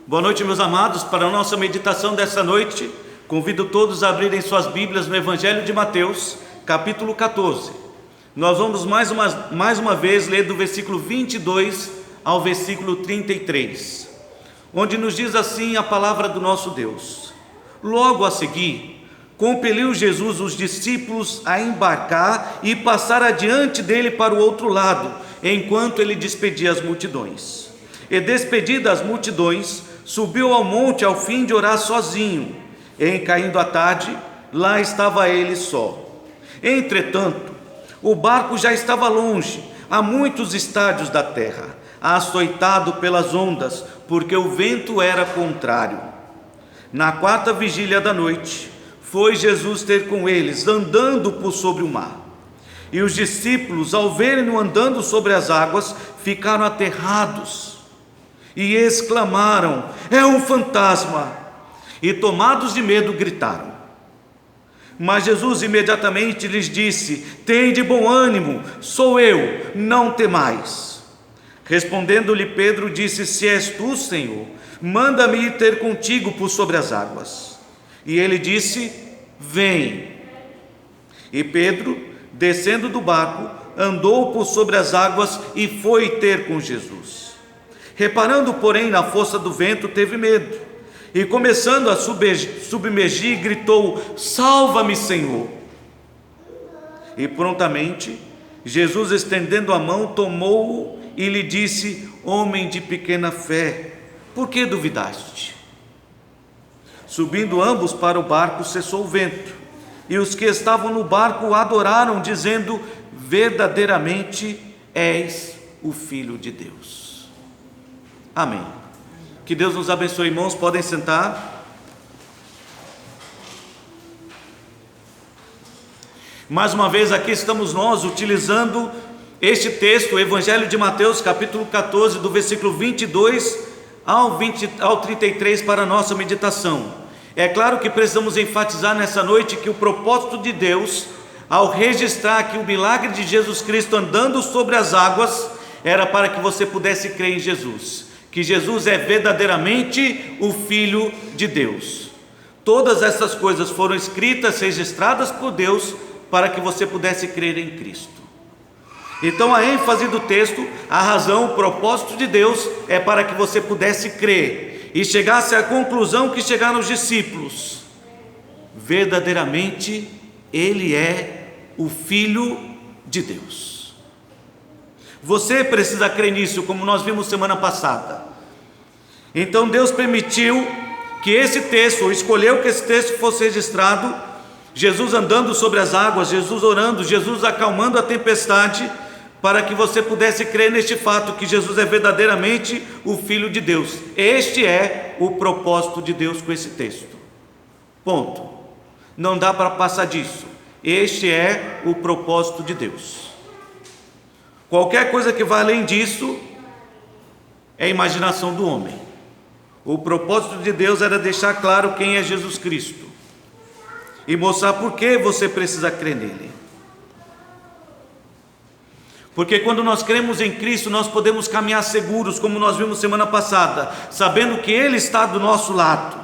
Boa noite, meus amados. Para a nossa meditação dessa noite, convido todos a abrirem suas Bíblias no Evangelho de Mateus, capítulo 14. Nós vamos mais uma vez ler do versículo 22 ao versículo 33, onde nos diz assim a palavra do nosso Deus. Logo a seguir, compeliu Jesus os discípulos a embarcar e passar adiante dele para o outro lado, enquanto ele despedia as multidões. E despedidas as multidões, subiu ao monte ao fim de orar sozinho. Em caindo a tarde, lá estava ele só. Entretanto, o barco já estava longe, a muitos estádios da terra, açoitado pelas ondas, porque o vento era contrário. Na quarta vigília da noite, foi Jesus ter com eles, andando por sobre o mar. E os discípulos, ao verem-no andando sobre as águas, ficaram aterrados e exclamaram: é um fantasma! E tomados de medo gritaram. Mas Jesus imediatamente lhes disse: tende bom ânimo, sou eu, não temais. Respondendo-lhe Pedro, disse: se és tu, Senhor, manda-me ir ter contigo por sobre as águas. E ele disse: vem. E Pedro, descendo do barco, andou por sobre as águas e foi ter com Jesus. Reparando, porém, na força do vento, teve medo, e começando a submergir, gritou: salva-me, Senhor! E prontamente, Jesus, estendendo a mão, tomou-o e lhe disse: homem de pequena fé, por que duvidaste? Subindo ambos para o barco, cessou o vento, e os que estavam no barco o adoraram, dizendo: verdadeiramente és o Filho de Deus. Amém. Que Deus nos abençoe, irmãos. Podem sentar. Mais uma vez aqui estamos nós utilizando este texto, o Evangelho de Mateus, capítulo 14, do versículo 22 ao 33, para a nossa meditação. É claro que precisamos enfatizar nessa noite que o propósito de Deus, ao registrar aqui o milagre de Jesus Cristo andando sobre as águas, era para que você pudesse crer em Jesus, que Jesus é verdadeiramente o Filho de Deus. Todas essas coisas foram escritas, registradas por Deus, para que você pudesse crer em Cristo. Então a ênfase do texto, a razão, o propósito de Deus é para que você pudesse crer e chegasse à conclusão que chegaram os discípulos: verdadeiramente Ele é o Filho de Deus. Você precisa crer nisso, como nós vimos semana passada. Então Deus permitiu que esse texto, ou escolheu que esse texto fosse registrado, Jesus andando sobre as águas, Jesus orando, Jesus acalmando a tempestade, para que você pudesse crer neste fato, que Jesus é verdadeiramente o Filho de Deus. Este é o propósito de Deus com esse texto. Ponto. Não dá para passar disso. Este é o propósito de Deus. Qualquer coisa que vá além disso é imaginação do homem. O propósito de Deus era deixar claro quem é Jesus Cristo e mostrar por que você precisa crer nele. Porque quando nós cremos em Cristo, nós podemos caminhar seguros, como nós vimos semana passada, sabendo que Ele está do nosso lado.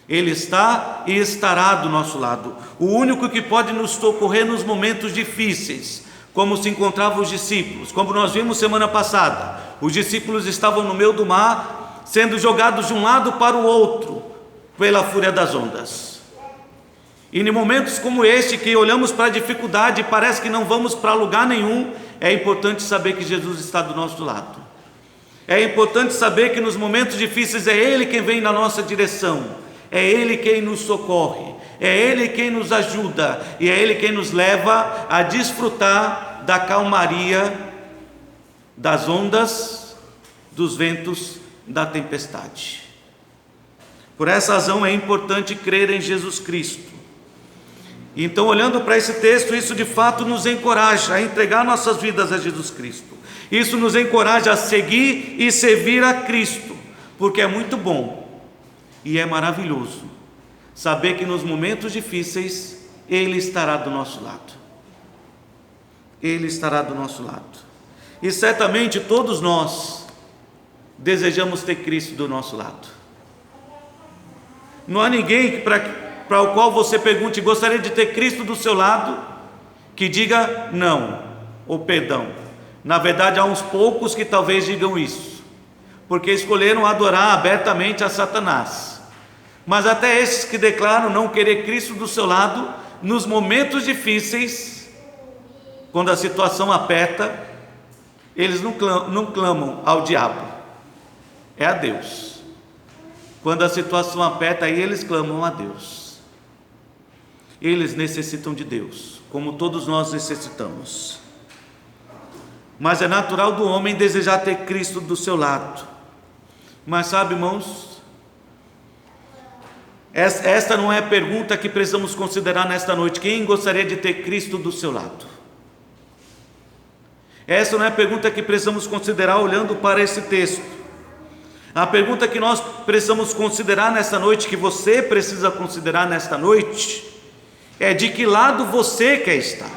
Ele está e estará do nosso lado. O único que pode nos socorrer nos momentos difíceis, como se encontravam os discípulos, como nós vimos semana passada. Os discípulos estavam no meio do mar, sendo jogados de um lado para o outro, pela fúria das ondas. E em momentos como este, que olhamos para a dificuldade e parece que não vamos para lugar nenhum, é importante saber que Jesus está do nosso lado. É importante saber que nos momentos difíceis é Ele quem vem na nossa direção, é Ele quem nos socorre, é Ele quem nos ajuda, e é Ele quem nos leva a desfrutar da calmaria das ondas, dos ventos, da tempestade. Por essa razão é importante crer em Jesus Cristo. Então, olhando para esse texto, isso de fato nos encoraja a entregar nossas vidas a Jesus Cristo. Isso nos encoraja a seguir e servir a Cristo, porque é muito bom e é maravilhoso saber que nos momentos difíceis Ele estará do nosso lado. Ele estará do nosso lado. E certamente todos nós desejamos ter Cristo do nosso lado. Não há ninguém para o qual você pergunte: gostaria de ter Cristo do seu lado? Que diga não, ou perdão. Na verdade, há uns poucos que talvez digam isso, porque escolheram adorar abertamente a Satanás. Mas até esses que declaram não querer Cristo do seu lado, nos momentos difíceis, quando a situação aperta, eles não clamam ao diabo, é a Deus. Quando a situação aperta, aí eles clamam a Deus. Eles necessitam de Deus, como todos nós necessitamos. Mas é natural do homem desejar ter Cristo do seu lado. Mas sabe, irmãos, esta não é a pergunta que precisamos considerar nesta noite. Quem gostaria de ter Cristo do seu lado? Essa não é a pergunta que precisamos considerar olhando para esse texto. A pergunta que nós precisamos considerar nesta noite, que você precisa considerar nesta noite, é: de que lado você quer estar?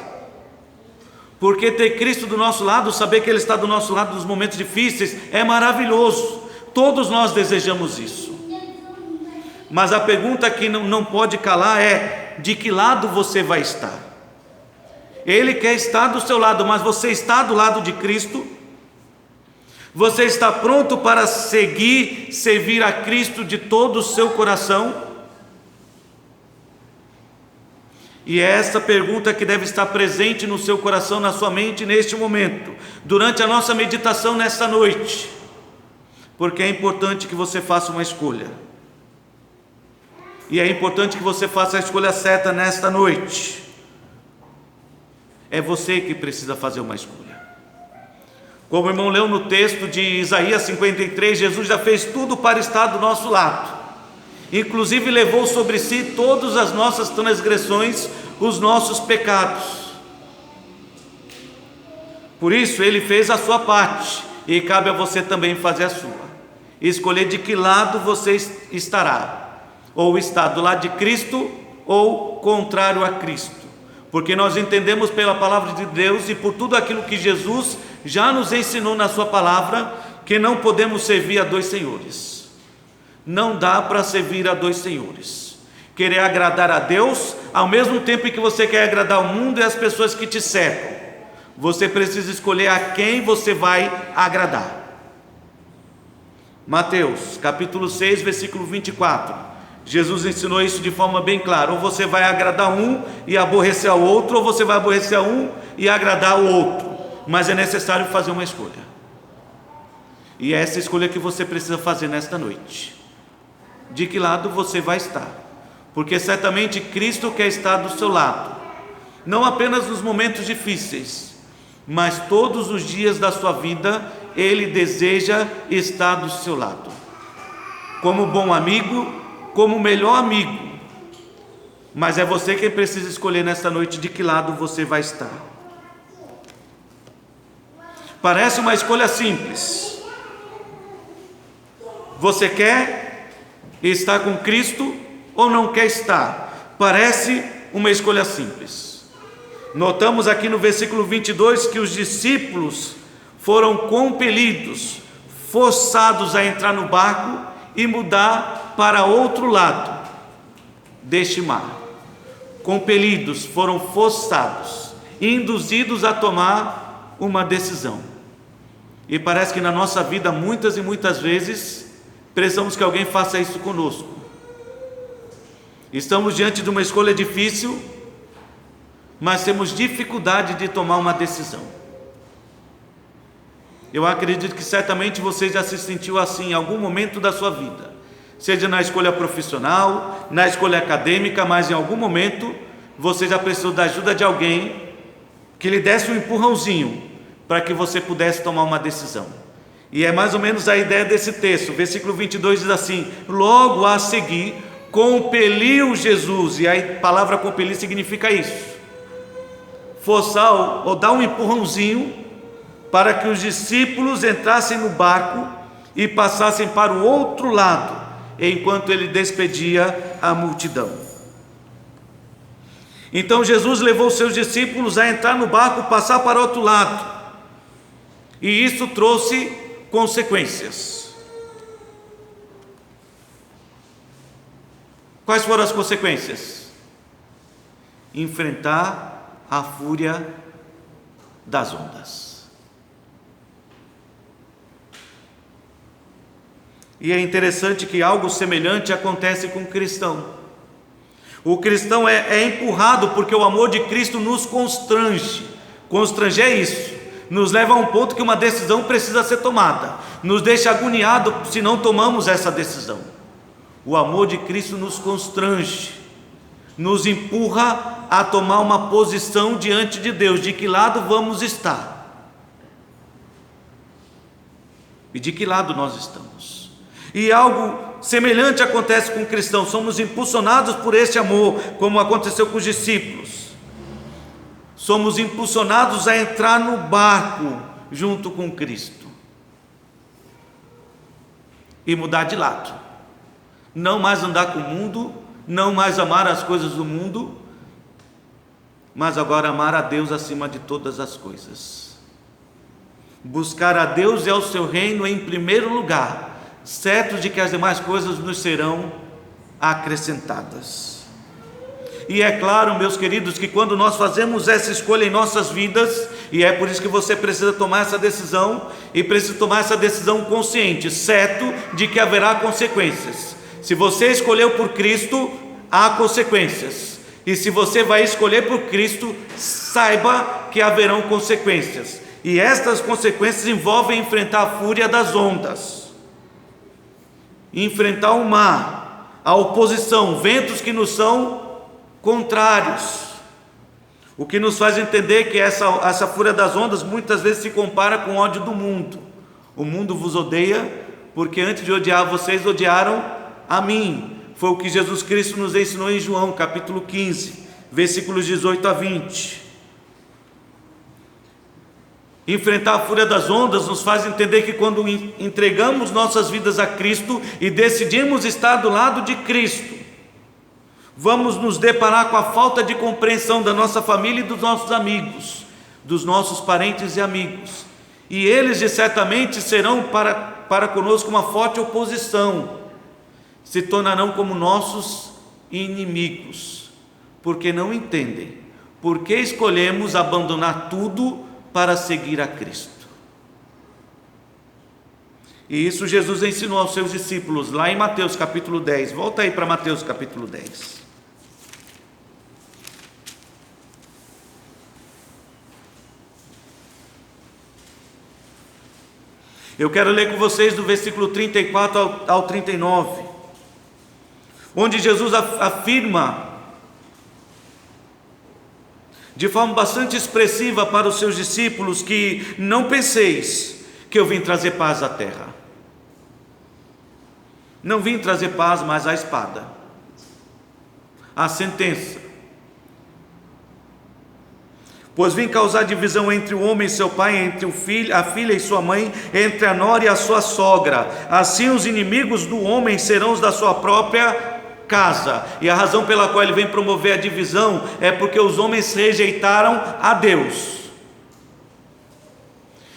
Porque ter Cristo do nosso lado, saber que Ele está do nosso lado nos momentos difíceis, é maravilhoso. Todos nós desejamos isso. Mas a pergunta que não pode calar é: de que lado você vai estar? Ele quer estar do seu lado, mas você está do lado de Cristo? Você está pronto para servir a Cristo de todo o seu coração? E é essa pergunta que deve estar presente no seu coração, na sua mente, neste momento, durante a nossa meditação nesta noite, porque é importante que você faça uma escolha, e é importante que você faça a escolha certa nesta noite. É você que precisa fazer uma escolha. Como o irmão leu no texto de Isaías 53, Jesus já fez tudo para estar do nosso lado, inclusive levou sobre si todas as nossas transgressões, os nossos pecados. Por isso Ele fez a sua parte, e cabe a você também fazer a sua, escolher de que lado você estará, ou está do lado de Cristo ou contrário a Cristo, porque nós entendemos pela palavra de Deus e por tudo aquilo que Jesus já nos ensinou na sua palavra, que não podemos servir a dois senhores. Não dá para servir a dois senhores, querer agradar a Deus ao mesmo tempo em que você quer agradar o mundo e as pessoas que te cercam. Você precisa escolher a quem você vai agradar. Mateus capítulo 6, versículo 24, Jesus ensinou isso de forma bem clara: ou você vai agradar um e aborrecer ao outro, ou você vai aborrecer a um e agradar o outro. Mas é necessário fazer uma escolha, e é essa escolha que você precisa fazer nesta noite. De que lado você vai estar? Porque certamente Cristo quer estar do seu lado, não apenas nos momentos difíceis, mas todos os dias da sua vida Ele deseja estar do seu lado, como bom amigo, como melhor amigo. Mas é você quem precisa escolher nesta noite de que lado você vai estar. Parece uma escolha simples. Você quer estar com Cristo ou não quer estar? Parece uma escolha simples. Notamos aqui no versículo 22 que os discípulos foram compelidos, forçados a entrar no barco e mudar para outro lado deste mar. Compelidos, foram forçados, induzidos a tomar uma decisão. E parece que na nossa vida, muitas e muitas vezes, precisamos que alguém faça isso conosco. Estamos diante de uma escolha difícil, mas temos dificuldade de tomar uma decisão. Eu acredito que certamente você já se sentiu assim em algum momento da sua vida, seja na escolha profissional, na escolha acadêmica, mas em algum momento você já precisou da ajuda de alguém que lhe desse um empurrãozinho para que você pudesse tomar uma decisão. E é mais ou menos a ideia desse texto. Versículo 22 diz assim: logo a seguir compeliu Jesus, e a palavra compelir significa isso, forçar ou dar um empurrãozinho para que os discípulos entrassem no barco e passassem para o outro lado, enquanto ele despedia a multidão. Então Jesus levou seus discípulos a entrar no barco, passar para o outro lado, e isso trouxe consequências. Quais foram as consequências? Enfrentar a fúria das ondas. E é interessante que algo semelhante acontece com o cristão. O cristão é empurrado porque o amor de Cristo nos constrange. Constranger é isso, nos leva a um ponto que uma decisão precisa ser tomada, nos deixa agoniado se não tomamos essa decisão. O amor de Cristo nos constrange, nos empurra a tomar uma posição diante de Deus, de que lado vamos estar e de que lado nós estamos. E algo semelhante acontece com o cristão, somos impulsionados por este amor, como aconteceu com os discípulos. Somos impulsionados a entrar no barco junto com Cristo e mudar de lado, não mais andar com o mundo, não mais amar as coisas do mundo, mas agora amar a Deus acima de todas as coisas, buscar a Deus e ao seu reino em primeiro lugar, certos de que as demais coisas nos serão acrescentadas. E é claro, meus queridos, que quando nós fazemos essa escolha em nossas vidas, e é por isso que você precisa tomar essa decisão, e precisa tomar essa decisão consciente, certo de que haverá consequências. Se você escolheu por Cristo, há consequências, e se você vai escolher por Cristo, saiba que haverão consequências, e estas consequências envolvem enfrentar a fúria das ondas, enfrentar o mar, a oposição, ventos que nos são contrários, o que nos faz entender que essa fúria das ondas muitas vezes se compara com o ódio do mundo. O mundo vos odeia, porque antes de odiar vocês, odiaram a mim. Foi o que Jesus Cristo nos ensinou em João, capítulo 15, versículos 18 a 20. Enfrentar a fúria das ondas nos faz entender que quando entregamos nossas vidas a Cristo e decidimos estar do lado de Cristo, vamos nos deparar com a falta de compreensão da nossa família e dos nossos amigos, dos nossos parentes e amigos, e eles certamente serão para conosco uma forte oposição, se tornarão como nossos inimigos, porque não entendem por que escolhemos abandonar tudo para seguir a Cristo. E isso Jesus ensinou aos seus discípulos lá em Mateus capítulo 10. Volta aí para Mateus capítulo 10. Eu quero ler com vocês do versículo 34 ao 39, onde Jesus afirma de forma bastante expressiva para os seus discípulos que não penseis que eu vim trazer paz à terra. Não vim trazer paz, mas a espada, a sentença. Pois vim causar divisão entre o homem e seu pai, entre a filha e sua mãe, entre a nora e a sua sogra. Assim os inimigos do homem serão os da sua própria casa. E a razão pela qual ele vem promover a divisão é porque os homens rejeitaram a Deus.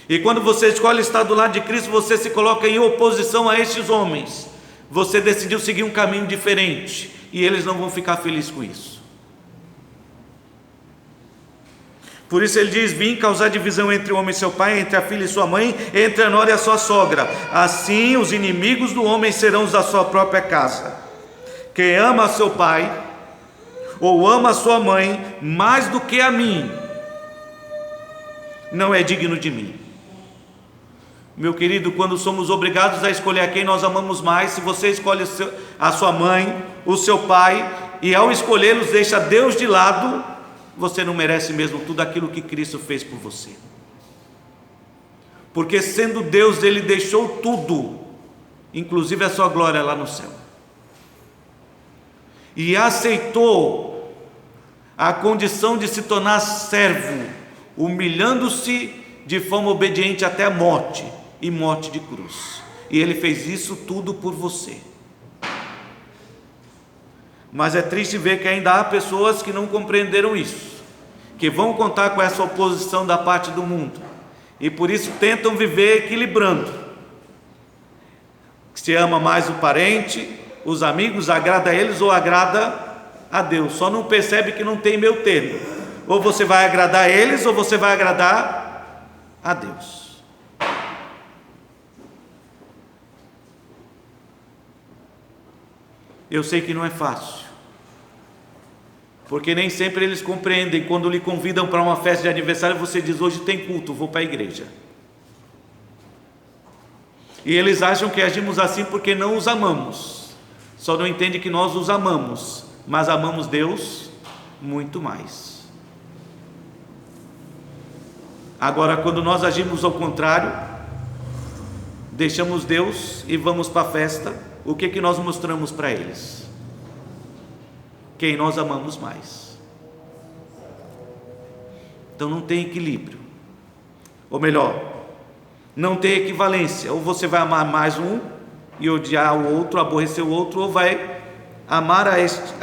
E quando você escolhe estar do lado de Cristo, você se coloca em oposição a estes homens. Você decidiu seguir um caminho diferente, e eles não vão ficar felizes com isso. Por isso ele diz: vim causar divisão entre o homem e seu pai, entre a filha e sua mãe, entre a nora e a sua sogra. Assim os inimigos do homem serão os da sua própria casa. Quem ama a seu pai ou ama a sua mãe mais do que a mim, não é digno de mim. Meu querido, quando somos obrigados a escolher a quem nós amamos mais, se você escolhe a sua mãe, o seu pai, e ao escolhê-los deixa Deus de lado, você não merece mesmo tudo aquilo que Cristo fez por você. Porque sendo Deus, Ele deixou tudo, inclusive a sua glória lá no céu, e aceitou a condição de se tornar servo, humilhando-se de forma obediente até a morte, e morte de cruz. E Ele fez isso tudo por você. Mas é triste ver que ainda há pessoas que não compreenderam isso, que vão contar com essa oposição da parte do mundo, e por isso tentam viver equilibrando. Se ama mais o parente, os amigos, agrada a eles ou agrada a Deus. Só não percebe que não tem meio termo. Ou você vai agradar a eles ou você vai agradar a Deus. Eu sei que não é fácil, porque nem sempre eles compreendem. Quando lhe convidam para uma festa de aniversário, você diz: hoje tem culto, vou para a igreja. E eles acham que agimos assim porque não os amamos. Só não entendem que nós os amamos, mas amamos Deus muito mais. Agora, quando nós agimos ao contrário, deixamos Deus e vamos para a festa, o que nós mostramos para eles? Quem nós amamos mais. Então não tem equilíbrio, ou melhor, não tem equivalência. Ou você vai amar mais um e odiar o outro, aborrecer o outro, ou vai amar a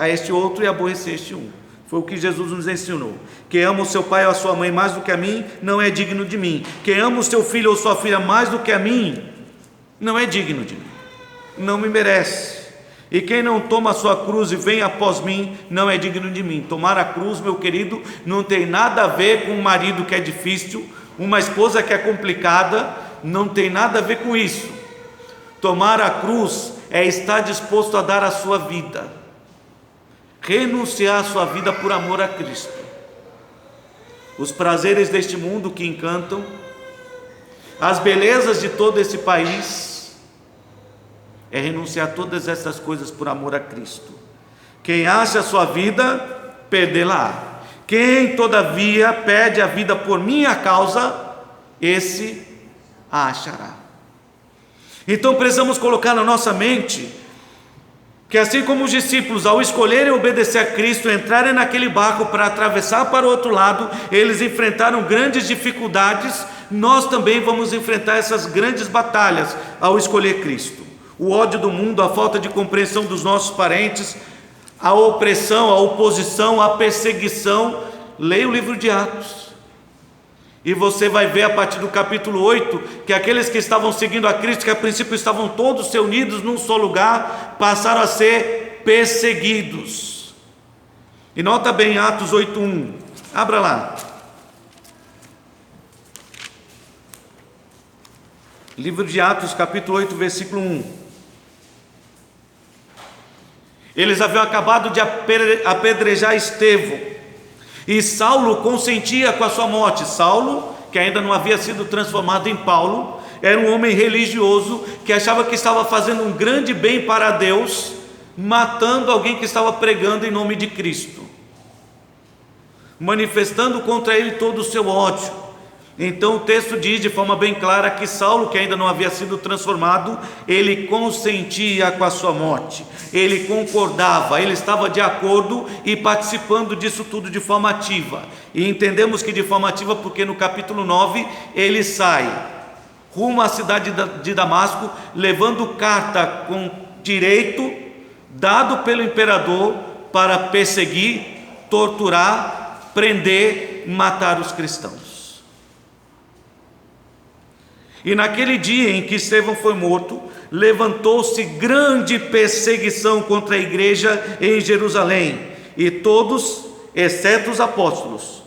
este outro e aborrecer este um. Foi o que Jesus nos ensinou. Quem ama o seu pai ou a sua mãe mais do que a mim, não é digno de mim. Quem ama o seu filho ou sua filha mais do que a mim, não é digno de mim, não me merece. E quem não toma a sua cruz e vem após mim, não é digno de mim. Tomar a cruz, meu querido, não tem nada a ver com um marido que é difícil, uma esposa que é complicada, não tem nada a ver com isso. Tomar a cruz é estar disposto a dar a sua vida, renunciar a sua vida por amor a Cristo. Os prazeres deste mundo que encantam, as belezas de todo esse país, é renunciar a todas essas coisas por amor a Cristo. Quem acha a sua vida, perdê-la. Quem todavia perde a vida por minha causa, esse a achará. Então precisamos colocar na nossa mente que assim como os discípulos, ao escolherem obedecer a Cristo, entrarem naquele barco para atravessar para o outro lado, eles enfrentaram grandes dificuldades. Nós também vamos enfrentar essas grandes batalhas ao escolher Cristo. O ódio do mundo, a falta de compreensão dos nossos parentes, a opressão, a oposição, a perseguição. Leia o livro de Atos e você vai ver a partir do capítulo 8 que aqueles que estavam seguindo a Cristo, que a princípio estavam todos se unidos num só lugar, passaram a ser perseguidos. E nota bem Atos 8:1, abra lá, livro de Atos capítulo 8 versículo 1. Eles haviam acabado de apedrejar Estevão, e Saulo consentia com a sua morte. Saulo, que ainda não havia sido transformado em Paulo, era um homem religioso que achava que estava fazendo um grande bem para Deus, matando alguém que estava pregando em nome de Cristo, manifestando contra ele todo o seu ódio. Então o texto diz de forma bem clara que Saulo, que ainda não havia sido transformado, ele consentia com a sua morte, ele concordava, ele estava de acordo e participando disso tudo de forma ativa. E entendemos que de forma ativa porque no capítulo 9 ele sai rumo à cidade de Damasco, levando carta com direito dado pelo imperador para perseguir, torturar, prender, matar os cristãos. E naquele dia em que Estevão foi morto, levantou-se grande perseguição contra a igreja em Jerusalém, e todos, exceto os apóstolos,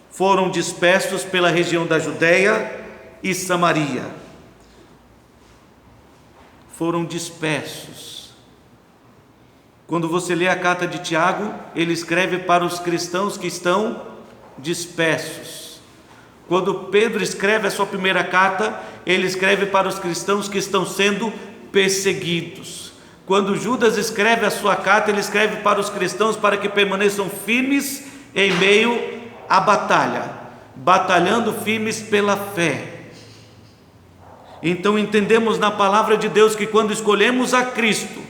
foram dispersos pela região da Judéia e Samaria. Foram dispersos. Quando você lê a carta de Tiago, ele escreve para os cristãos que estão dispersos. Quando Pedro escreve a sua primeira carta, ele escreve para os cristãos que estão sendo perseguidos. Quando Judas escreve a sua carta, ele escreve para os cristãos para que permaneçam firmes em meio à batalha, batalhando firmes pela fé. Então entendemos na palavra de Deus que quando escolhemos a Cristo,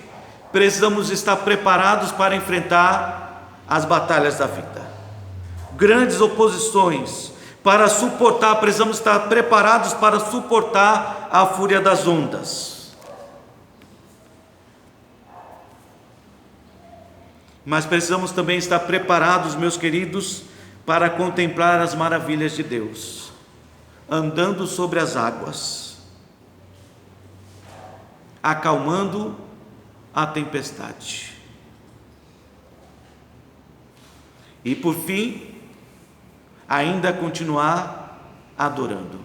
precisamos estar preparados para enfrentar as batalhas da vida, grandes oposições. Para suportar, precisamos estar preparados para suportar a fúria das ondas. Mas precisamos também estar preparados, meus queridos, para contemplar as maravilhas de Deus, andando sobre as águas, acalmando a tempestade. E por fim, ainda continuar adorando.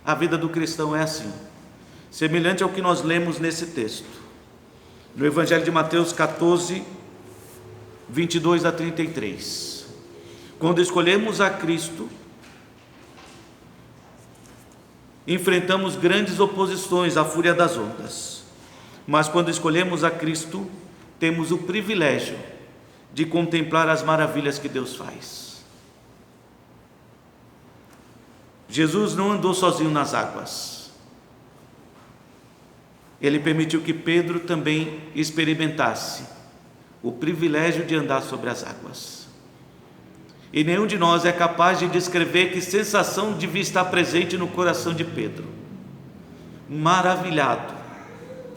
A vida do cristão é assim, semelhante ao que nós lemos nesse texto, no Evangelho de Mateus 14, 22 a 33. Quando escolhemos a Cristo, enfrentamos grandes oposições à fúria das ondas, mas quando escolhemos a Cristo, temos o privilégio de contemplar as maravilhas que Deus faz. Jesus não andou sozinho nas águas. Ele permitiu que Pedro também experimentasse o privilégio de andar sobre as águas. E nenhum de nós é capaz de descrever que sensação devia estar presente no coração de Pedro, maravilhado,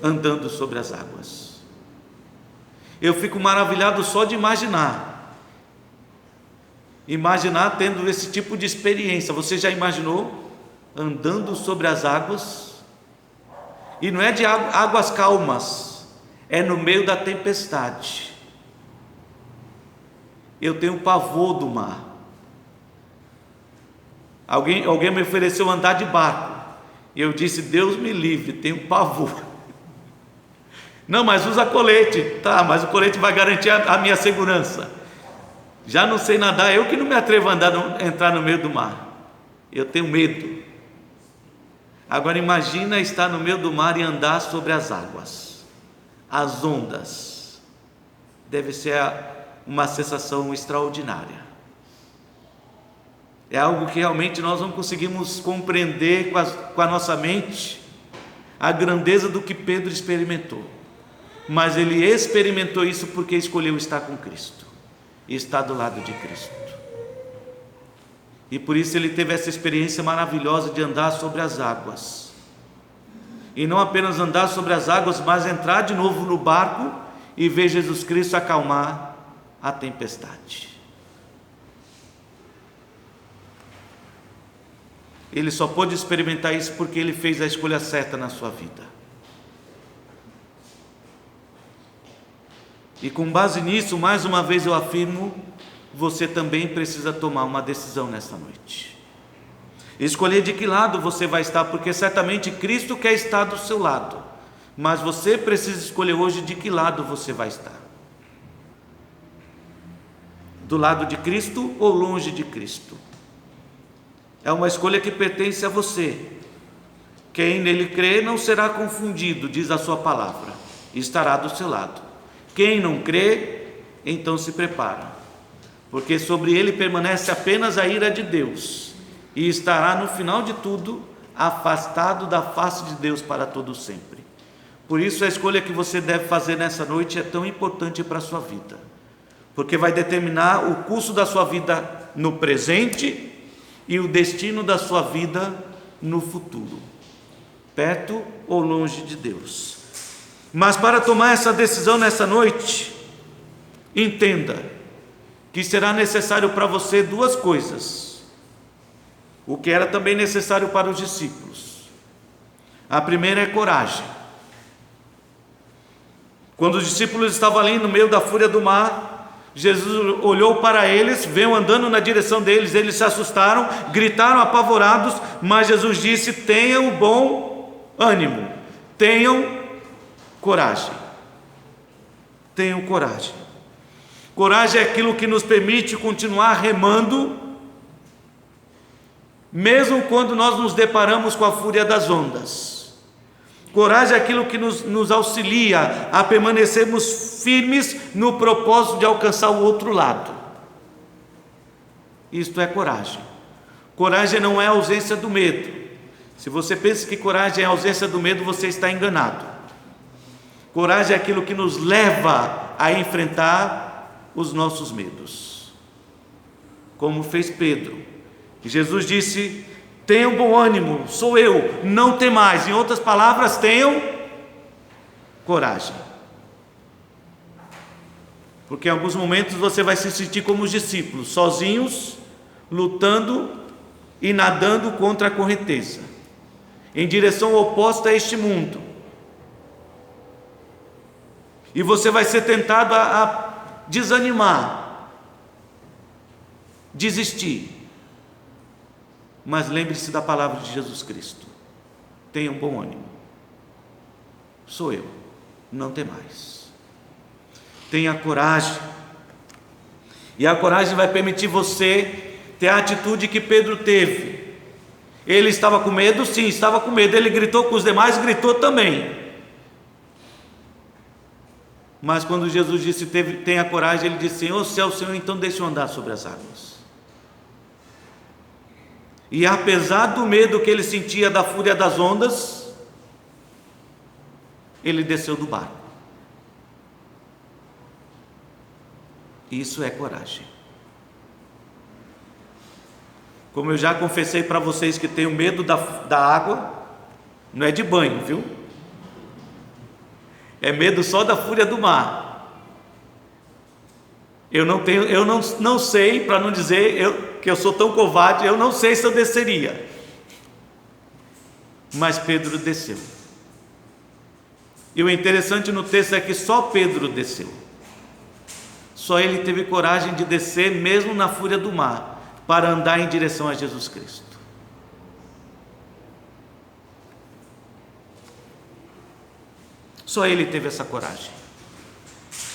andando sobre as águas. Eu fico maravilhado só de imaginar tendo esse tipo de experiência. Você já imaginou andando sobre as águas? E não é de águas calmas, é no meio da tempestade. Eu tenho pavor do mar. Alguém me ofereceu andar de barco, e eu disse: Deus me livre, tenho pavor. Não, mas usa colete. Tá, mas o colete vai garantir a minha segurança. Já não sei nadar, eu que não me atrevo a entrar no meio do mar. Eu tenho medo. Agora imagina estar no meio do mar e andar sobre as águas, as ondas. Deve ser uma sensação extraordinária. É algo que realmente nós não conseguimos compreender com a nossa mente, a grandeza do que Pedro experimentou. Mas ele experimentou isso porque escolheu estar com Cristo e estar do lado de Cristo. E por isso ele teve essa experiência maravilhosa de andar sobre as águas. E não apenas andar sobre as águas, mas entrar de novo no barco e ver Jesus Cristo acalmar a tempestade. Ele só pôde experimentar isso porque ele fez a escolha certa na sua vida. E com base nisso, mais uma vez eu afirmo, você também precisa tomar uma decisão nesta noite. Escolher de que lado você vai estar, porque certamente Cristo quer estar do seu lado, mas você precisa escolher hoje de que lado você vai estar. Do lado de Cristo ou longe de Cristo? É uma escolha que pertence a você. Quem nele crê não será confundido, diz a sua palavra, e estará do seu lado. Quem não crê, então se prepara, porque sobre ele permanece apenas a ira de Deus, e estará no final de tudo afastado da face de Deus para todo sempre. Por isso a escolha que você deve fazer nessa noite é tão importante para a sua vida, porque vai determinar o curso da sua vida no presente e o destino da sua vida no futuro, perto ou longe de Deus. Mas para tomar essa decisão nessa noite, entenda que será necessário para você duas coisas, o que era também necessário para os discípulos. A primeira é coragem. Quando os discípulos estavam ali no meio da fúria do mar, Jesus olhou para eles, veio andando na direção deles, eles se assustaram, gritaram apavorados, mas Jesus disse: tenham bom ânimo, tenham coragem. Tenham coragem. Coragem é aquilo que nos permite continuar remando, mesmo quando nós nos deparamos com a fúria das ondas. Coragem é aquilo que nos auxilia a permanecermos firmes no propósito de alcançar o outro lado. Isto é coragem. Coragem não é a ausência do medo. Se você pensa que coragem é a ausência do medo, você está enganado. Coragem é aquilo que nos leva a enfrentar os nossos medos, como fez Pedro. E Jesus disse: tenham bom ânimo, sou eu, não temais. Em outras palavras, tenham coragem. Porque em alguns momentos você vai se sentir como os discípulos, sozinhos, lutando e nadando contra a correnteza, em direção oposta a este mundo. E você vai ser tentado a desanimar, desistir. Mas lembre-se da palavra de Jesus Cristo. Tenha um bom ânimo. Sou eu, não tem mais. Tenha coragem. E a coragem vai permitir você ter a atitude que Pedro teve. Ele estava com medo? Sim, estava com medo. Ele gritou com os demais? Gritou também. Mas quando Jesus disse, tenha coragem, ele disse, Senhor, se é o Senhor, então deixa eu andar sobre as águas. E apesar do medo que ele sentia da fúria das ondas, ele desceu do barco. Isso é coragem. Como eu já confessei para vocês que tenho medo da água, não é de banho, viu? É medo só da fúria do mar. Eu não sei, para não dizer que eu sou tão covarde, eu não sei se eu desceria. Mas Pedro desceu. E o interessante no texto é que só Pedro desceu. Só ele teve coragem de descer mesmo na fúria do mar, para andar em direção a Jesus Cristo. Só ele teve essa coragem.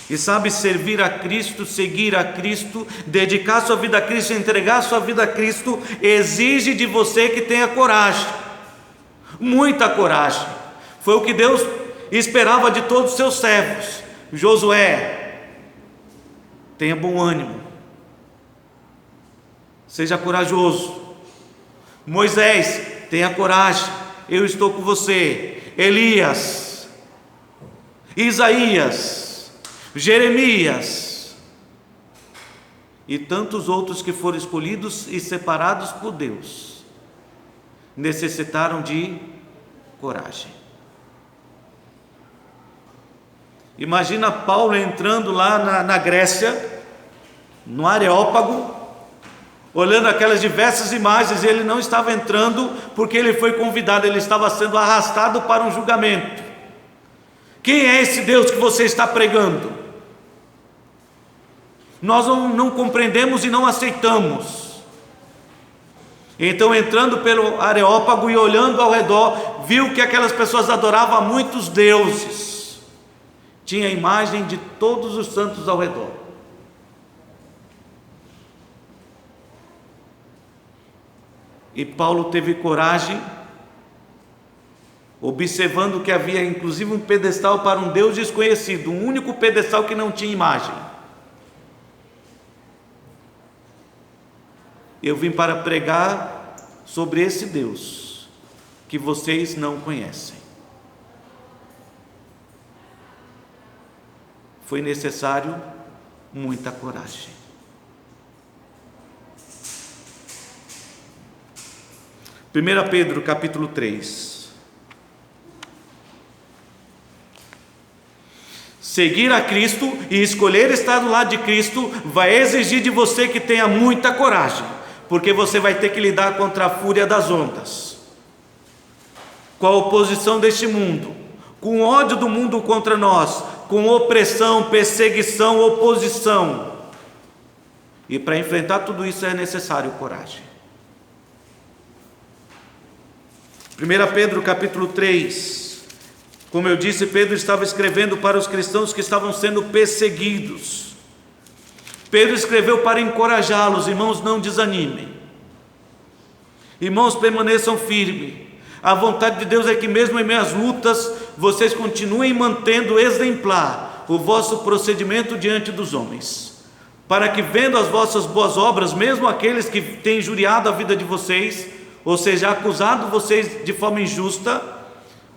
E sabe, servir a Cristo, seguir a Cristo, dedicar sua vida a Cristo, entregar sua vida a Cristo, exige de você que tenha coragem, muita coragem. Foi o que Deus esperava de todos os seus servos. Josué, tenha bom ânimo, seja corajoso. Moisés, tenha coragem, eu estou com você. Elias, Isaías, Jeremias e tantos outros que foram escolhidos e separados por Deus, necessitaram de coragem. Imagina Paulo entrando lá na Grécia, no Areópago, olhando aquelas diversas imagens. Ele não estava entrando porque ele foi convidado, ele estava sendo arrastado para um julgamento. Quem é esse Deus que você está pregando? Nós não compreendemos e não aceitamos. Então, entrando pelo Areópago e olhando ao redor, viu que aquelas pessoas adoravam a muitos deuses. Tinha a imagem de todos os santos ao redor. E Paulo teve coragem, observando que havia inclusive um pedestal para um Deus desconhecido, um único pedestal que não tinha imagem. Eu vim para pregar sobre esse Deus que vocês não conhecem. Foi necessário muita coragem. 1 Pedro capítulo 3. Seguir a Cristo e escolher estar do lado de Cristo vai exigir de você que tenha muita coragem, porque você vai ter que lidar contra a fúria das ondas, com a oposição deste mundo, com o ódio do mundo contra nós, com opressão, perseguição, oposição. E para enfrentar tudo isso é necessário coragem. 1 Pedro capítulo 3. Como eu disse, Pedro estava escrevendo para os cristãos que estavam sendo perseguidos. Pedro escreveu para encorajá-los: irmãos, não desanimem. Irmãos, permaneçam firmes. A vontade de Deus é que mesmo em meio às lutas, vocês continuem mantendo exemplar o vosso procedimento diante dos homens, para que, vendo as vossas boas obras, mesmo aqueles que têm injuriado a vida de vocês, ou seja, acusado vocês de forma injusta,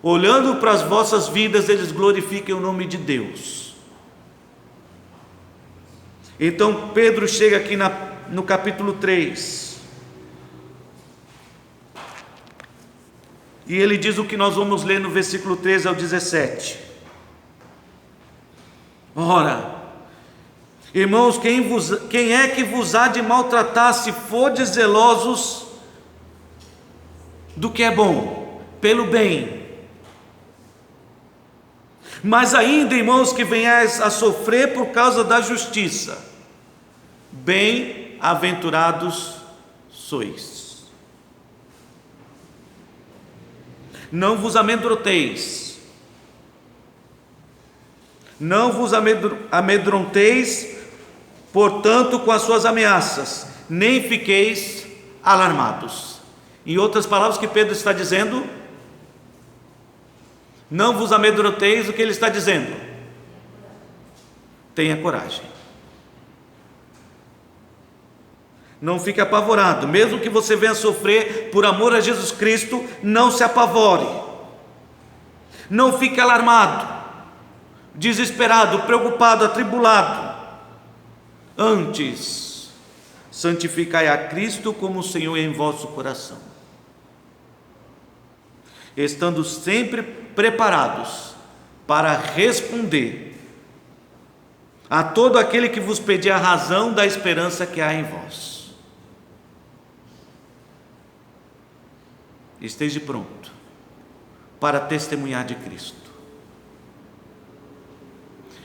olhando para as vossas vidas, eles glorifiquem o nome de Deus. Então Pedro chega aqui no capítulo 3, e ele diz o que nós vamos ler no versículo 13 ao 17. Ora, irmãos, quem é que vos há de maltratar, se fordes zelosos do que é bom, pelo bem? Mas ainda, irmãos, que venhais a sofrer por causa da justiça, bem-aventurados sois. Não vos amedronteis, não vos amedronteis, portanto, com as suas ameaças, nem fiqueis alarmados. Em outras palavras, o que Pedro está dizendo? Não vos amedronteis, o que ele está dizendo? Tenha coragem. Não fique apavorado, mesmo que você venha sofrer por amor a Jesus Cristo, não se apavore. Não fique alarmado, desesperado, preocupado, atribulado. Antes, santificai a Cristo como Senhor em vosso coração, estando sempre preparados para responder a todo aquele que vos pedir a razão da esperança que há em vós. Esteja pronto para testemunhar de Cristo,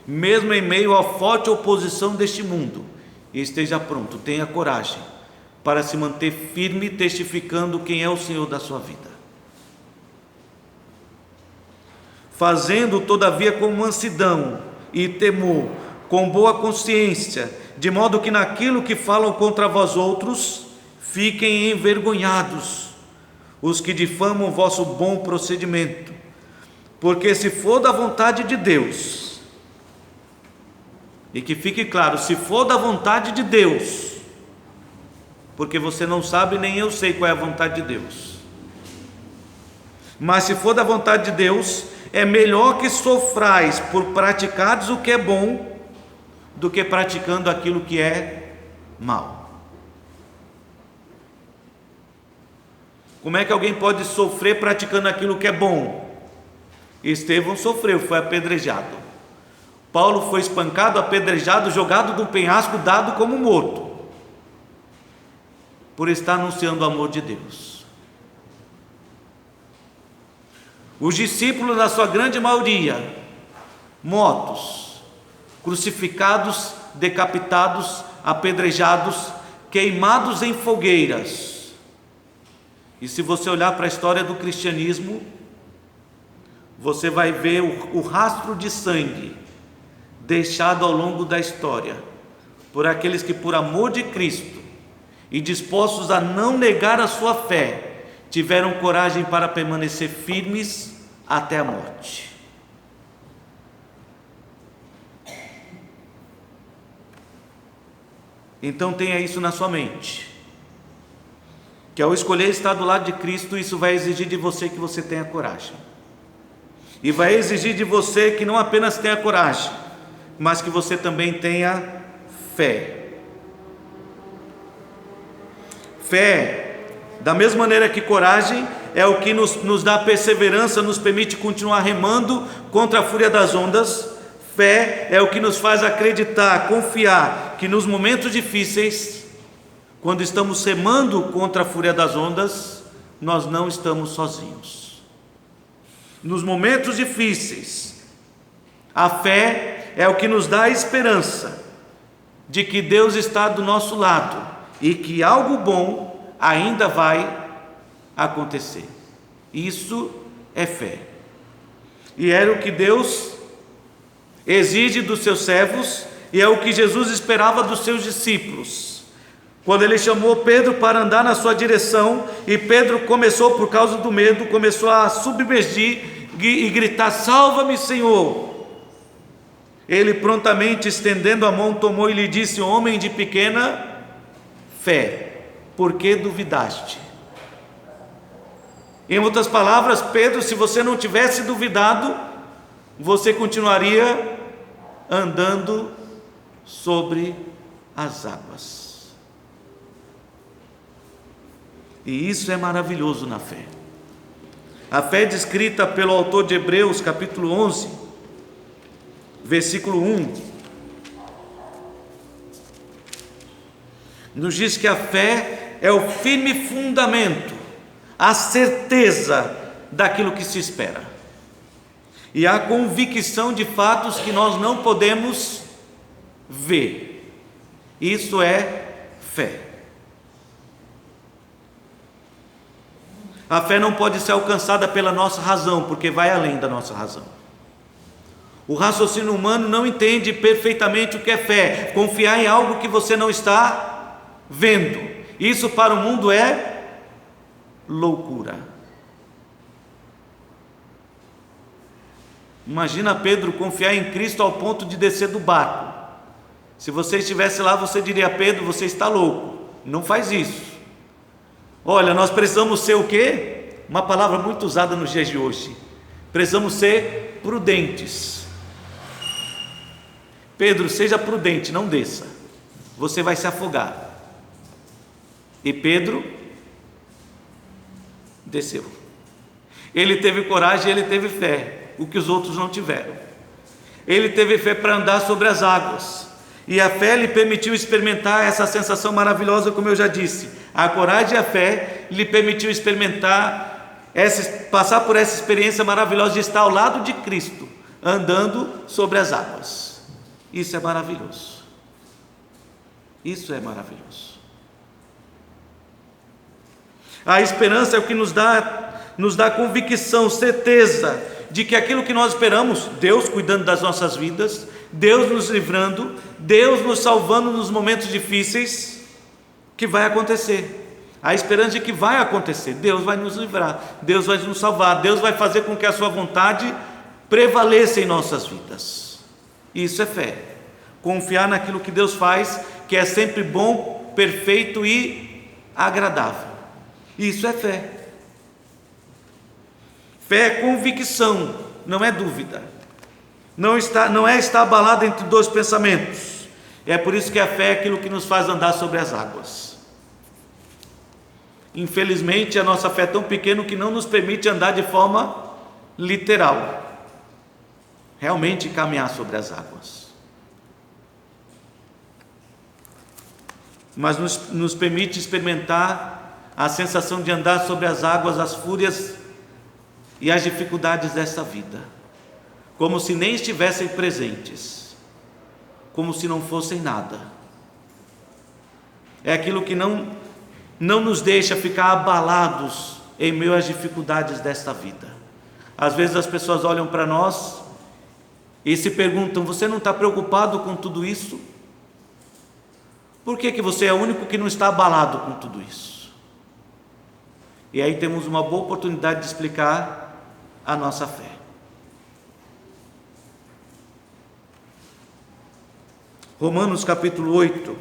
mesmo em meio à forte oposição deste mundo. Esteja pronto, tenha coragem para se manter firme, testificando quem é o Senhor da sua vida, fazendo todavia com mansidão e temor, com boa consciência, de modo que naquilo que falam contra vós outros, fiquem envergonhados os que difamam o vosso bom procedimento. Porque se for da vontade de Deus, e que fique claro, se for da vontade de Deus, porque você não sabe, nem eu sei qual é a vontade de Deus, mas se for da vontade de Deus, é melhor que sofrais por praticardes o que é bom, do que praticando aquilo que é mal. Como é que alguém pode sofrer praticando aquilo que é bom? Estevão sofreu, foi apedrejado. Paulo foi espancado, apedrejado, jogado de um penhasco, dado como morto, por estar anunciando o amor de Deus. Os discípulos, na sua grande maioria, mortos, crucificados, decapitados, apedrejados, queimados em fogueiras. E se você olhar para a história do cristianismo, você vai ver o rastro de sangue deixado ao longo da história por aqueles que, por amor de Cristo e dispostos a não negar a sua fé, tiveram coragem para permanecer firmes até a morte. Então tenha isso na sua mente, que ao escolher estar do lado de Cristo, isso vai exigir de você que você tenha coragem, e vai exigir de você que não apenas tenha coragem, mas que você também tenha fé. Fé, da mesma maneira que coragem, é o que nos dá perseverança, nos permite continuar remando contra a fúria das ondas. Fé é o que nos faz acreditar, confiar que nos momentos difíceis, quando estamos remando contra a fúria das ondas, nós não estamos sozinhos. Nos momentos difíceis, a fé é o que nos dá a esperança de que Deus está do nosso lado e que algo bom ainda vai acontecer. Isso é fé. E era o que Deus exige dos seus servos, e é o que Jesus esperava dos seus discípulos. Quando ele chamou Pedro para andar na sua direção, e Pedro começou, por causa do medo, começou a submergir e gritar: salva-me, Senhor. Ele prontamente, estendendo a mão, tomou e lhe disse: homem de pequena fé, por que duvidaste? Em outras palavras, Pedro, se você não tivesse duvidado, você continuaria andando sobre as águas. E isso é maravilhoso na fé. A fé descrita pelo autor de Hebreus, capítulo 11, versículo 1, nos diz que a fé é o firme fundamento, a certeza daquilo que se espera. e a convicção de fatos que nós não podemos ver. Isso é fé. A fé não pode ser alcançada pela nossa razão, porque vai além da nossa razão. O raciocínio humano não entende perfeitamente o que é fé. Confiar em algo que você não está vendo. Isso para o mundo é loucura. Imagina Pedro confiar em Cristo ao ponto de descer do barco. Se você estivesse lá, você diria: Pedro, você está louco, não faz isso. Olha, nós precisamos ser o quê? Uma palavra muito usada nos dias de hoje. Precisamos ser prudentes. Pedro, seja prudente, não desça, você vai se afogar. E Pedro desceu. Ele teve coragem, ele teve fé, o que os outros não tiveram. Ele teve fé para andar sobre as águas, e a fé lhe permitiu experimentar essa sensação maravilhosa, como eu já disse. A coragem e a fé lhe permitiu experimentar, passar por essa experiência maravilhosa de estar ao lado de Cristo, andando sobre as águas. Isso é maravilhoso. Isso é maravilhoso. A esperança é o que nos dá convicção, certeza de que aquilo que nós esperamos, Deus cuidando das nossas vidas, Deus nos livrando, Deus nos salvando nos momentos difíceis, que vai acontecer. A esperança de que vai acontecer. Deus vai nos livrar, Deus vai nos salvar, Deus vai fazer com que a sua vontade prevaleça em nossas vidas. Isso é fé. Confiar naquilo que Deus faz, que é sempre bom, perfeito e agradável. Isso é fé. Fé é convicção, não é dúvida. Não é estar abalado entre dois pensamentos. É por isso que a fé é aquilo que nos faz andar sobre as águas. Infelizmente, a nossa fé é tão pequena que não nos permite andar de forma literal, realmente caminhar sobre as águas, mas nos permite experimentar a sensação de andar sobre as águas, as fúrias e as dificuldades dessa vida, como se nem estivessem presentes, como se não fossem nada. É aquilo que não nos deixa ficar abalados em meio às dificuldades desta vida. Às vezes as pessoas olham para nós e se perguntam: você não está preocupado com tudo isso? Por que você é o único que não está abalado com tudo isso? E aí temos uma boa oportunidade de explicar a nossa fé. Romanos capítulo 8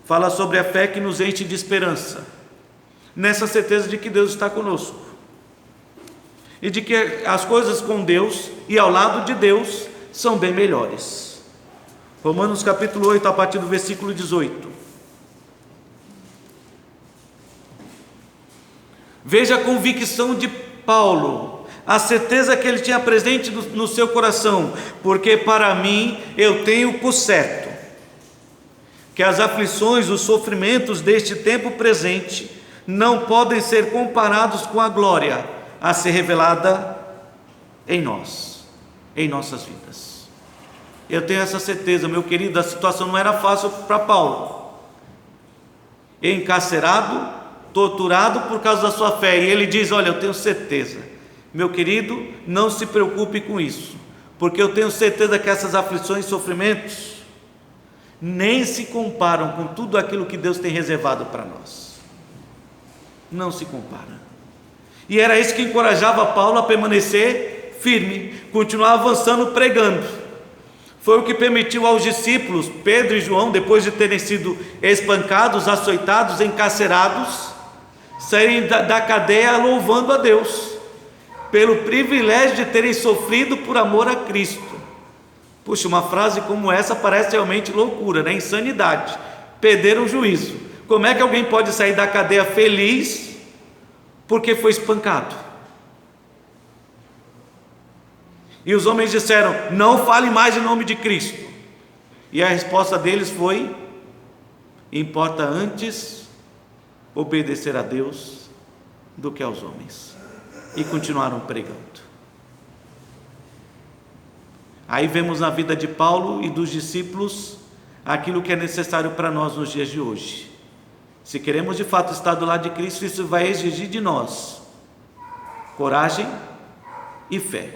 fala sobre a fé que nos enche de esperança, nessa certeza de que Deus está conosco, e de que as coisas com Deus e ao lado de Deus são bem melhores. Romanos capítulo 8, a partir do versículo 18. Veja a convicção de Paulo, a certeza que ele tinha presente no seu coração: porque para mim eu tenho por certo que as aflições, os sofrimentos deste tempo presente não podem ser comparados com a glória a ser revelada em nós, em nossas vidas. Eu tenho essa certeza, meu querido. A situação não era fácil para Paulo, encarcerado, torturado por causa da sua fé, e ele diz: olha, eu tenho certeza, meu querido, não se preocupe com isso, porque eu tenho certeza que essas aflições e sofrimentos nem se comparam com tudo aquilo que Deus tem reservado para nós. Não se compara. E era isso que encorajava Paulo a permanecer firme, continuar avançando, pregando. Foi o que permitiu aos discípulos, Pedro e João, depois de terem sido espancados, açoitados, encarcerados, saírem da cadeia louvando a Deus, pelo privilégio de terem sofrido por amor a Cristo. Puxa, uma frase como essa parece realmente loucura, né? Insanidade, perderam o juízo. Como é que alguém pode sair da cadeia feliz porque foi espancado? E os homens disseram: não fale mais em nome de Cristo. E a resposta deles foi: importa antes obedecer a Deus do que aos homens. E continuaram pregando. Aí vemos na vida de Paulo e dos discípulos aquilo que é necessário para nós nos dias de hoje. Se queremos de fato estar do lado de Cristo, isso vai exigir de nós coragem e fé.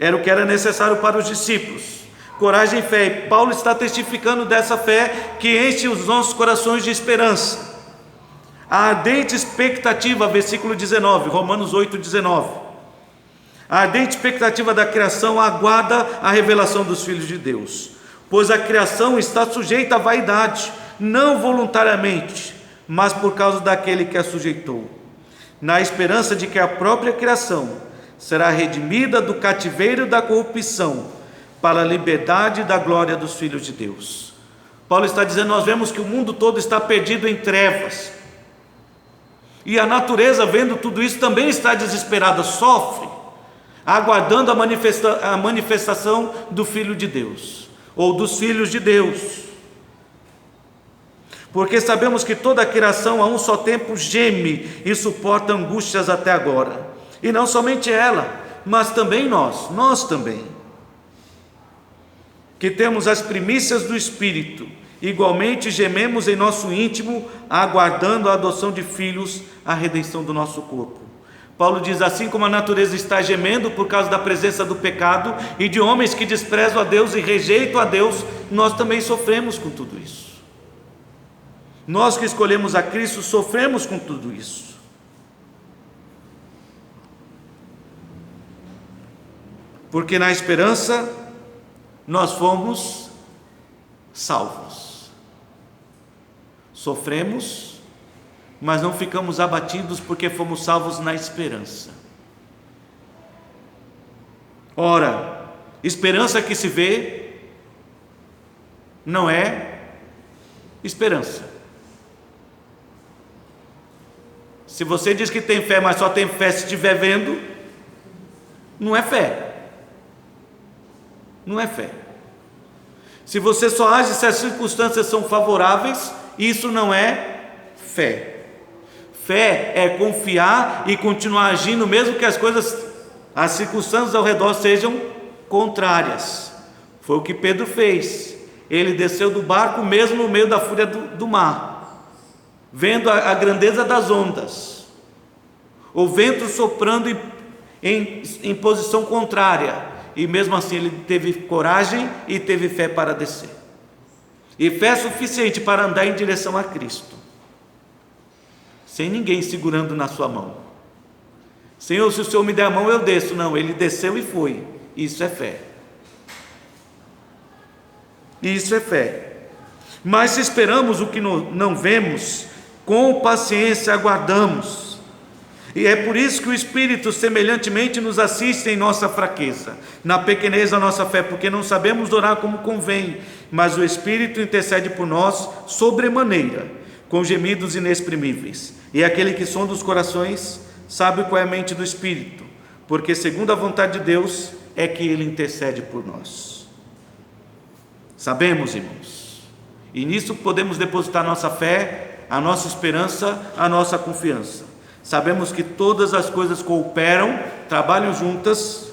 Era o que era necessário para os discípulos, coragem e fé. E Paulo está testificando dessa fé que enche os nossos corações de esperança. A ardente expectativa, versículo 19, Romanos 8, 19. A ardente expectativa da criação aguarda a revelação dos filhos de Deus, pois a criação está sujeita à vaidade, não voluntariamente, mas por causa daquele que a sujeitou, na esperança de que a própria criação será redimida do cativeiro da corrupção, para a liberdade da glória dos filhos de Deus. Paulo está dizendo, nós vemos que o mundo todo está perdido em trevas, e a natureza, vendo tudo isso, também está desesperada, sofre, aguardando a manifestação do Filho de Deus, ou dos filhos de Deus, porque sabemos que toda a criação a um só tempo geme e suporta angústias até agora, e não somente ela, mas também nós também, que temos as primícias do Espírito, igualmente gememos em nosso íntimo, aguardando a adoção de filhos, a redenção do nosso corpo. Paulo diz, assim como a natureza está gemendo por causa da presença do pecado e de homens que desprezam a Deus e rejeitam a Deus, nós também sofremos com tudo isso. Nós que escolhemos a Cristo sofremos com tudo isso. Porque na esperança nós fomos salvos. Sofremos, mas não ficamos abatidos porque fomos salvos na esperança. Ora, esperança que se vê não é esperança. Se você diz que tem fé, mas só tem fé se estiver vendo, não é fé. Não é fé. Se você só age se as circunstâncias são favoráveis, isso não é fé. Fé é confiar e continuar agindo mesmo que as circunstâncias ao redor sejam contrárias. Foi o que Pedro fez. Ele desceu do barco mesmo no meio da fúria do mar, vendo a grandeza das ondas, o vento soprando em posição contrária, e mesmo assim ele teve coragem e teve fé para descer, e fé suficiente para andar em direção a Cristo, sem ninguém segurando na sua mão. Senhor, se o Senhor me der a mão eu desço. Não, ele desceu e foi. Isso é fé. Isso é fé. Mas se esperamos o que não vemos, com paciência aguardamos. E é por isso que o Espírito semelhantemente nos assiste em nossa fraqueza, na pequenez da nossa fé, porque não sabemos orar como convém, mas o Espírito intercede por nós sobremaneira, com gemidos inexprimíveis. E aquele que sonda os corações sabe qual é a mente do Espírito, porque segundo a vontade de Deus é que Ele intercede por nós. Sabemos, irmãos, e nisso podemos depositar nossa fé, a nossa esperança, a nossa confiança. Sabemos que todas as coisas cooperam, trabalham juntas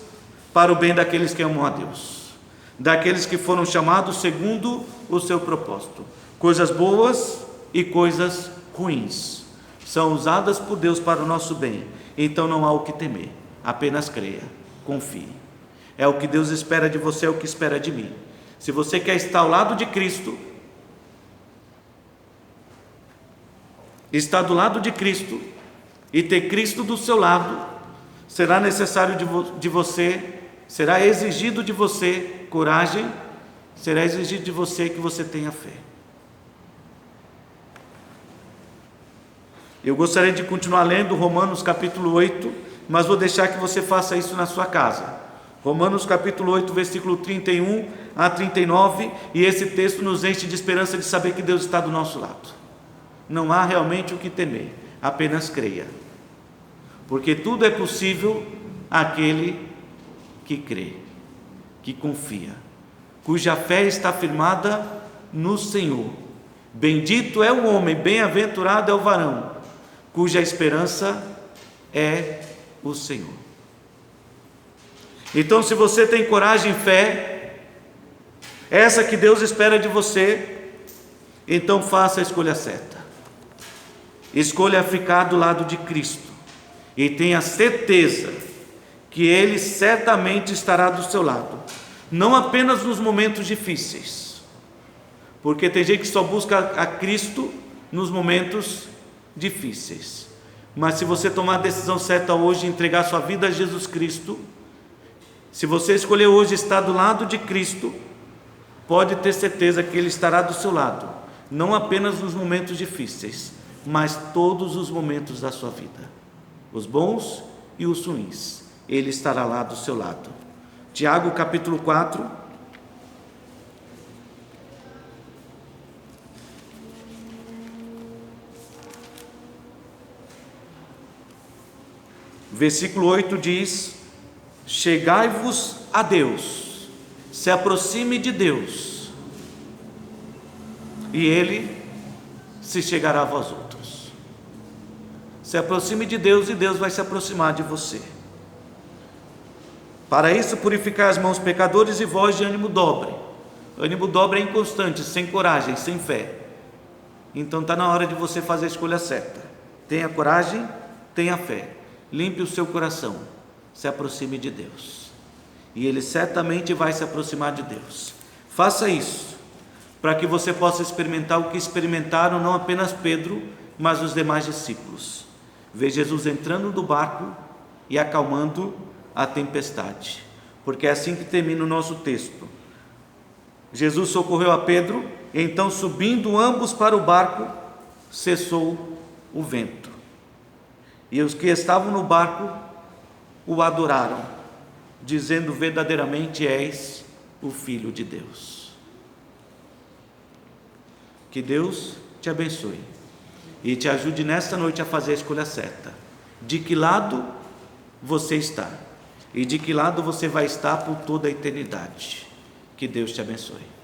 para o bem daqueles que amam a Deus, daqueles que foram chamados segundo o seu propósito. Coisas boas e coisas ruins são usadas por Deus para o nosso bem. Então não há o que temer, apenas creia, confie. É o que Deus espera de você, é o que espera de mim. Se você quer estar ao lado de Cristo, estar do lado de Cristo e ter Cristo do seu lado, será necessário de você, será exigido de você coragem, será exigido de você que você tenha fé. Eu gostaria de continuar lendo Romanos capítulo 8, mas vou deixar que você faça isso na sua casa. Romanos capítulo 8, versículo 31 a 39, e esse texto nos enche de esperança de saber que Deus está do nosso lado. Não há realmente o que temer, apenas creia, porque tudo é possível àquele que crê, que confia, cuja fé está firmada no Senhor. Bendito é o homem, bem-aventurado é o varão, cuja esperança é o Senhor. Então, se você tem coragem e fé, essa que Deus espera de você, então faça a escolha certa. Escolha ficar do lado de Cristo e tenha certeza que Ele certamente estará do seu lado, não apenas nos momentos difíceis, porque tem gente que só busca a Cristo nos momentos difíceis, mas se você tomar a decisão certa hoje, entregar sua vida a Jesus Cristo, se você escolher hoje estar do lado de Cristo, pode ter certeza que Ele estará do seu lado, não apenas nos momentos difíceis, mas todos os momentos da sua vida, os bons e os ruins, Ele estará lá do seu lado. Tiago capítulo 4, versículo 8 diz: chegai-vos a Deus, se aproxime de Deus, e Ele se chegará a vós outros. Se aproxime de Deus e Deus vai se aproximar de você. Para isso, purificai as mãos, pecadores, e vós de ânimo dobre. Ânimo dobre é inconstante, sem coragem, sem fé. Então está na hora de você fazer a escolha certa. Tenha coragem, tenha fé. Limpe o seu coração, se aproxime de Deus, e Ele certamente vai se aproximar de Deus. Faça isso, para que você possa experimentar o que experimentaram não apenas Pedro, mas os demais discípulos. Ver Jesus entrando do barco e acalmando a tempestade, porque é assim que termina o nosso texto. Jesus socorreu a Pedro, e então, subindo ambos para o barco, cessou o vento, e os que estavam no barco o adoraram, dizendo: verdadeiramente és o Filho de Deus. Que Deus te abençoe e te ajude nesta noite a fazer a escolha certa. De que lado você está e de que lado você vai estar por toda a eternidade. Que Deus te abençoe.